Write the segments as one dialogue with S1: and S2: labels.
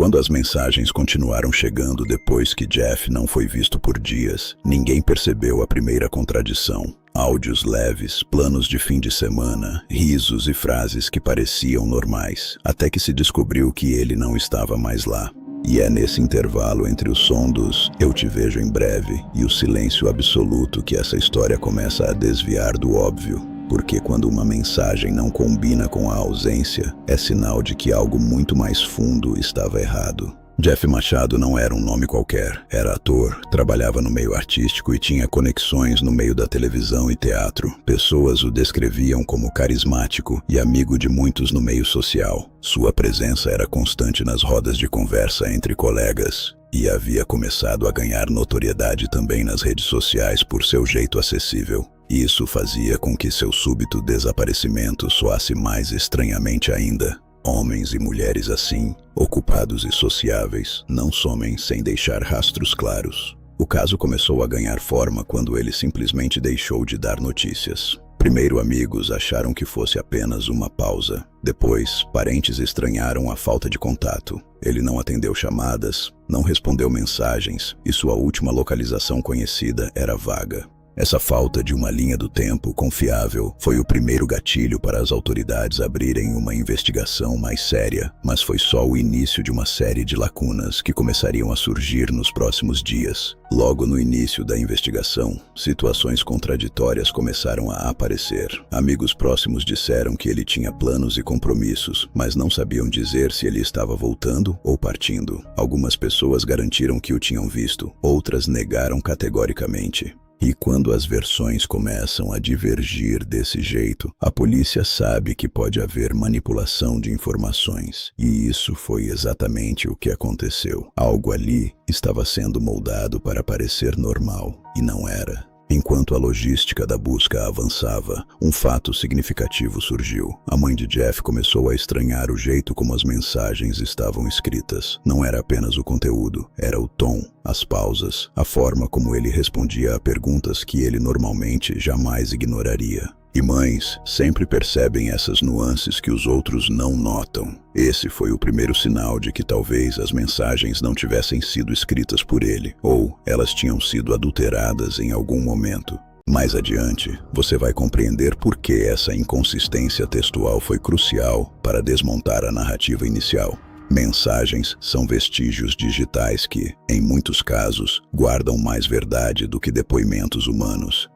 S1: Quando as mensagens continuaram chegando depois que Jeff não foi visto por dias, ninguém percebeu a primeira contradição. Áudios leves, planos de fim de semana, risos e frases que pareciam normais, até que se descobriu que ele não estava mais lá. E é nesse intervalo entre o som dos "eu te vejo em breve" e o silêncio absoluto que essa história começa a desviar do óbvio. Porque quando uma mensagem não combina com a ausência, é sinal de que algo muito mais fundo estava errado. Jeff Machado não era um nome qualquer. Era ator, trabalhava no meio artístico e tinha conexões no meio da televisão e teatro. Pessoas o descreviam como carismático e amigo de muitos no meio social. Sua presença era constante nas rodas de conversa entre colegas e havia começado a ganhar notoriedade também nas redes sociais por seu jeito acessível. Isso fazia com que seu súbito desaparecimento soasse mais estranhamente ainda. Homens e mulheres assim, ocupados e sociáveis, não somem sem deixar rastros claros. O caso começou a ganhar forma quando ele simplesmente deixou de dar notícias. Primeiro, amigos acharam que fosse apenas uma pausa. Depois, parentes estranharam a falta de contato. Ele não atendeu chamadas, não respondeu mensagens e sua última localização conhecida era vaga. Essa falta de uma linha do tempo confiável foi o primeiro gatilho para as autoridades abrirem uma investigação mais séria, mas foi só o início de uma série de lacunas que começariam a surgir nos próximos dias. Logo no início da investigação, situações contraditórias começaram a aparecer. Amigos próximos disseram que ele tinha planos e compromissos, mas não sabiam dizer se ele estava voltando ou partindo. Algumas pessoas garantiram que o tinham visto, outras negaram categoricamente. E quando as versões começam a divergir desse jeito, a polícia sabe que pode haver manipulação de informações. E isso foi exatamente o que aconteceu. Algo ali estava sendo moldado para parecer normal, e não era. Enquanto a logística da busca avançava, um fato significativo surgiu. A mãe de Jeff começou a estranhar o jeito como as mensagens estavam escritas. Não era apenas o conteúdo, era o tom, as pausas, a forma como ele respondia a perguntas que ele normalmente jamais ignoraria. E mães sempre percebem essas nuances que os outros não notam. Esse foi o primeiro sinal de que talvez as mensagens não tivessem sido escritas por ele, ou elas tinham sido adulteradas em algum momento. Mais adiante, você vai compreender por que essa inconsistência textual foi crucial para desmontar a narrativa inicial. Mensagens são vestígios digitais que, em muitos casos, guardam mais verdade do que depoimentos humanos.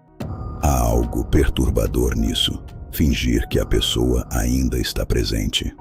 S1: Há algo perturbador nisso, fingir que a pessoa ainda está presente.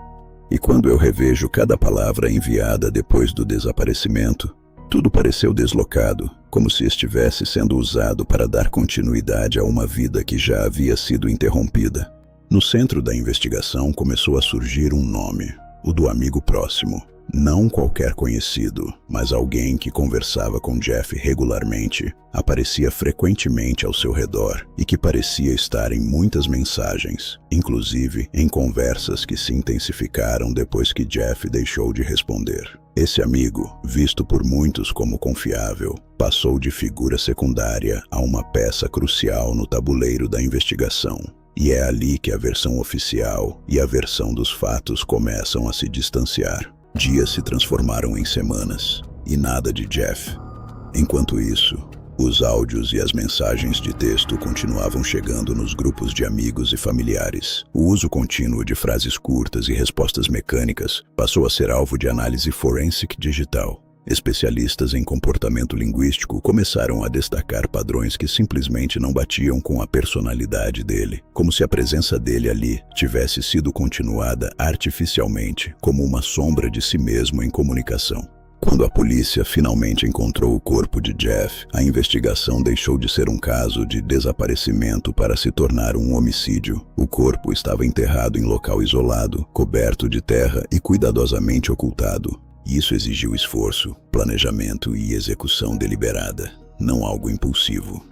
S1: E quando eu revejo cada palavra enviada depois do desaparecimento, tudo pareceu deslocado, como se estivesse sendo usado para dar continuidade a uma vida que já havia sido interrompida. No centro da investigação começou a surgir um nome, o do amigo próximo. Não qualquer conhecido, mas alguém que conversava com Jeff regularmente, aparecia frequentemente ao seu redor e que parecia estar em muitas mensagens, inclusive em conversas que se intensificaram depois que Jeff deixou de responder. Esse amigo, visto por muitos como confiável, passou de figura secundária a uma peça crucial no tabuleiro da investigação. E é ali que a versão oficial e a versão dos fatos começam a se distanciar. Dias se transformaram em semanas, e nada de Jeff. Enquanto isso, os áudios e as mensagens de texto continuavam chegando nos grupos de amigos e familiares. O uso contínuo de frases curtas e respostas mecânicas passou a ser alvo de análise forensic digital. Especialistas em comportamento linguístico começaram a destacar padrões que simplesmente não batiam com a personalidade dele, como se a presença dele ali tivesse sido continuada artificialmente, como uma sombra de si mesmo em comunicação. Quando a polícia finalmente encontrou o corpo de Jeff, a investigação deixou de ser um caso de desaparecimento para se tornar um homicídio. O corpo estava enterrado em local isolado, coberto de terra e cuidadosamente ocultado. Isso exigiu esforço, planejamento e execução deliberada, não algo impulsivo.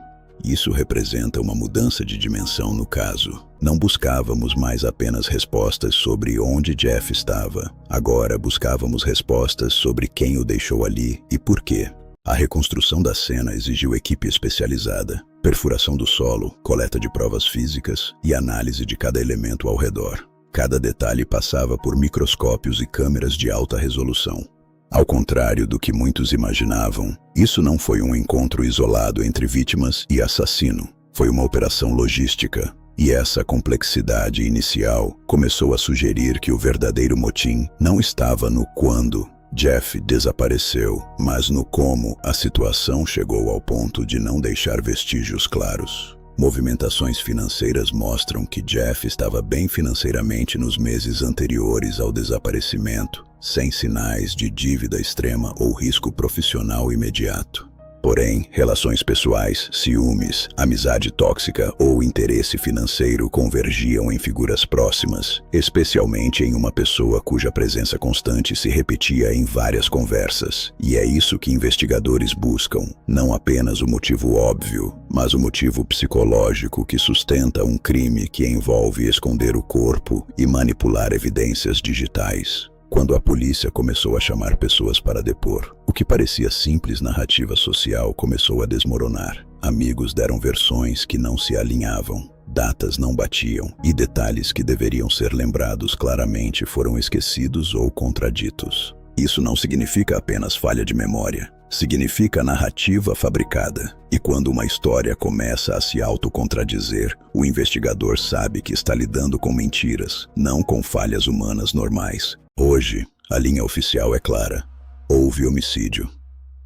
S1: Isso representa uma mudança de dimensão no caso. Não buscávamos mais apenas respostas sobre onde Jeff estava. Agora buscávamos respostas sobre quem o deixou ali e por quê. A reconstrução da cena exigiu equipe especializada, perfuração do solo, coleta de provas físicas e análise de cada elemento ao redor. Cada detalhe passava por microscópios e câmeras de alta resolução. Ao contrário do que muitos imaginavam, isso não foi um encontro isolado entre vítimas e assassino. Foi uma operação logística. E essa complexidade inicial começou a sugerir que o verdadeiro motim não estava no quando Jeff desapareceu, mas no como a situação chegou ao ponto de não deixar vestígios claros. Movimentações financeiras mostram que Jeff estava bem financeiramente nos meses anteriores ao desaparecimento, sem sinais de dívida extrema ou risco profissional imediato. Porém, relações pessoais, ciúmes, amizade tóxica ou interesse financeiro convergiam em figuras próximas, especialmente em uma pessoa cuja presença constante se repetia em várias conversas. E é isso que investigadores buscam, não apenas o motivo óbvio, mas o motivo psicológico que sustenta um crime que envolve esconder o corpo e manipular evidências digitais. Quando a polícia começou a chamar pessoas para depor, o que parecia simples narrativa social começou a desmoronar. Amigos deram versões que não se alinhavam, datas não batiam e detalhes que deveriam ser lembrados claramente foram esquecidos ou contraditos. Isso não significa apenas falha de memória. Significa narrativa fabricada. E quando uma história começa a se autocontradizer, o investigador sabe que está lidando com mentiras, não com falhas humanas normais. Hoje, a linha oficial é clara. Houve homicídio.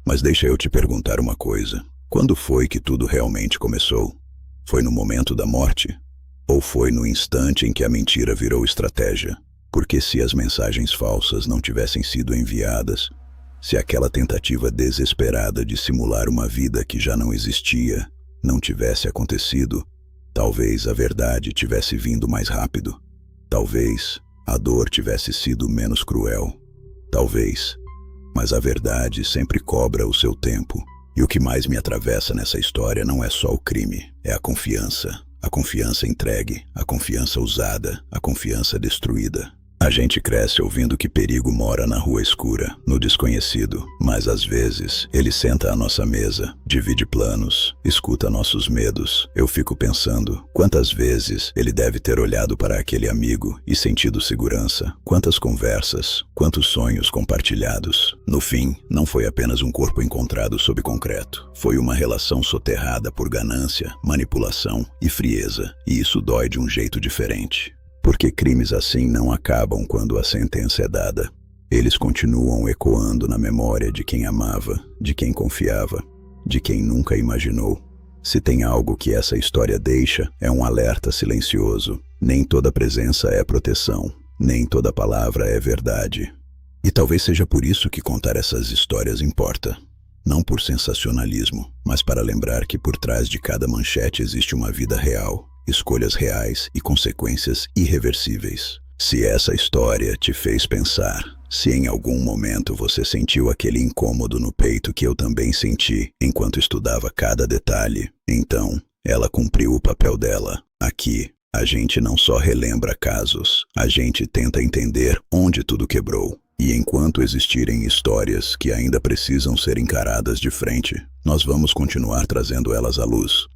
S1: Mas deixa eu te perguntar uma coisa. Quando foi que tudo realmente começou? Foi no momento da morte? Ou foi no instante em que a mentira virou estratégia? Porque se as mensagens falsas não tivessem sido enviadas, se aquela tentativa desesperada de simular uma vida que já não existia não tivesse acontecido, talvez a verdade tivesse vindo mais rápido. Talvez a dor tivesse sido menos cruel. Talvez. Mas a verdade sempre cobra o seu tempo. E o que mais me atravessa nessa história não é só o crime, é a confiança. A confiança entregue, a confiança usada, a confiança destruída. A gente cresce ouvindo que perigo mora na rua escura, no desconhecido, mas às vezes ele senta à nossa mesa, divide planos, escuta nossos medos. Eu fico pensando, quantas vezes ele deve ter olhado para aquele amigo e sentido segurança, quantas conversas, quantos sonhos compartilhados. No fim, não foi apenas um corpo encontrado sob concreto, foi uma relação soterrada por ganância, manipulação e frieza, e isso dói de um jeito diferente. Porque crimes assim não acabam quando a sentença é dada. Eles continuam ecoando na memória de quem amava, de quem confiava, de quem nunca imaginou. Se tem algo que essa história deixa, é um alerta silencioso. Nem toda presença é proteção, nem toda palavra é verdade. E talvez seja por isso que contar essas histórias importa. Não por sensacionalismo, mas para lembrar que por trás de cada manchete existe uma vida real. Escolhas reais e consequências irreversíveis. Se essa história te fez pensar, se em algum momento você sentiu aquele incômodo no peito que eu também senti enquanto estudava cada detalhe, então ela cumpriu o papel dela. Aqui, a gente não só relembra casos, a gente tenta entender onde tudo quebrou. E enquanto existirem histórias que ainda precisam ser encaradas de frente, nós vamos continuar trazendo elas à luz.